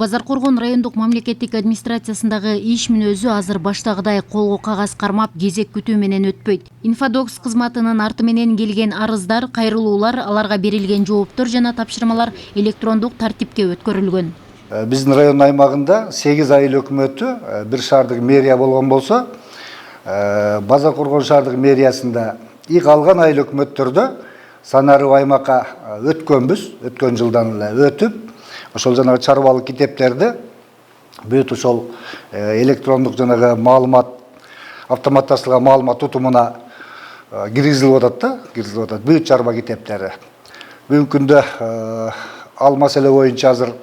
Базаркоргон райондук мамлекеттик администрациясындагы иш мүнөзү азыр баштагыдай колго кагаз кармап кезек күтүү менен өтпөйт. Инфодокс кызматынын арты менен келген арыздар, кайрылуулар, аларга берилген жооптор жана тапшырмалар электрондук тартипке өткөрүлгөн. Биздин район аймагында 8 айыл өкмөтү, бир шаардык мэрия болгон болсо, Базаркоргон шаардык мэриясында калган айыл өкмөттөрдө санарып аймакка өткөнбүз, өткөн жылдан эле өтүп, ошол жанагы чарбалык китептерди бүт ошол электрондук жанагы маалымат, автоматташтырылган маалымат тутумуна киргизилип атат да, киргизилип атат бүт чарба китептери. Бүгүнкү күндө ал маселе боюнча азыр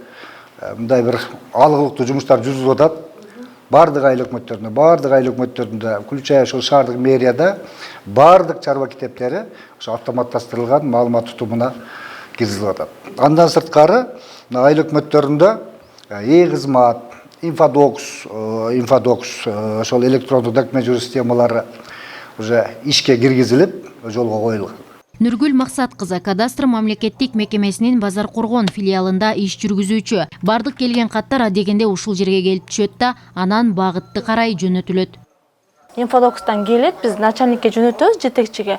мындай бир алгылыктуу жумуштар жүрүлүп атат. Бардык айыл өкмөттөрүндө, включая ошол шаардык мэрияда бардык чарба китептери ошо автоматташтырылган маалымат тутумуна киргизилип атат. Андан сырткары айыл өкмөттөрүндө кызмат, инфодокс, ошол электрондук документ жүрүү системалары уже ишке киргизилип, жолго коюлган. Нургүл Максат кызы кадастр мамлекеттик мекемесинин Базаркоргон филиалында иш жүргүзүүчү. Бардык келген каттар адегенде ушул жерге келип түшөт да, анан багытты карай жөнөтүлөт. Инфодокстан келет, биз начальникке жөнөтөбүз, жетекчиге.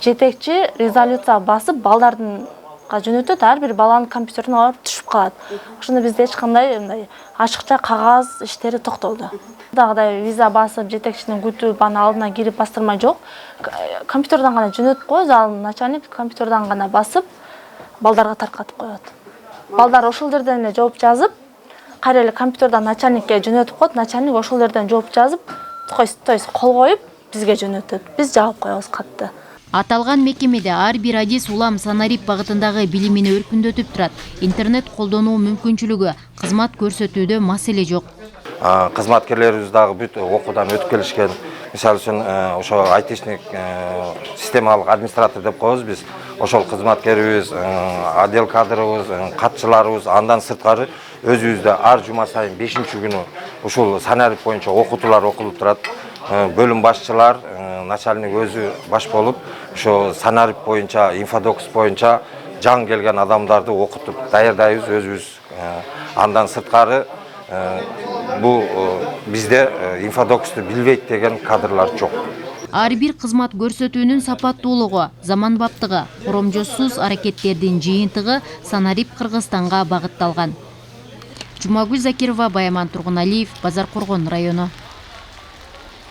Жетекчи резолюция басып балдардын жөнөтөт, ар бир баланын компьютерине барып түшүп калат. Ошондо бизде эч кандай мындай ашыкча кагаз иштери токтолду. Дагыдай виза басып, жетекчинин күтүп, анын алдына кирип бастырмай жок. Компьютерден гана жөнөтүп коебуз, ал начальник компьютерден гана басып, балдарга таркатып коет. Балдар ошол жерден эле жооп жазып, кайра эле компьютерден начальникке жөнөтүп коет, начальник ошол жерден жооп жазып, то есть кол коюп бизге жөнөтөт. Биз жаап коебуз катты. Аталган мекемеде ар бир адис улам санарип багытындагы билимини өркүндөтүп турат. Интернет колдонуу мүмкүнчүлүгү, кызмат көрсөтүүдө маселе жок. Кызматкерлерибиз дагы бүт окуудан өтүп келишкен. Мисалы үчүн ошо айтишник системалык администратор деп коебуз биз. Ошол кызматкерибиз, отдел кадрыбыз, катчыларыбыз андан сырткары өзүбүздө ар жума сайын 5-күнү ушул санарип боюнча окутуулар окулуп турат. Бөлүм башчылар, начальник өзү баш болуп, ошо санарип боюнча, инфодокс боюнча жаңы келген адамдарды окутуп даярдайбыз өзүбүз. Андан сырткары бул бизде инфодоксту билбейт деген кадрлар жок. Ар бир кызмат көрсөтүүнүн сапаттуулугу, заманбаптыгы, коромжосуз аракеттердин жыйынтыгы санарип Кыргызстанга багытталган. Жумагүл Закирова, Баяман Тургуналиев, Базаркоргон району.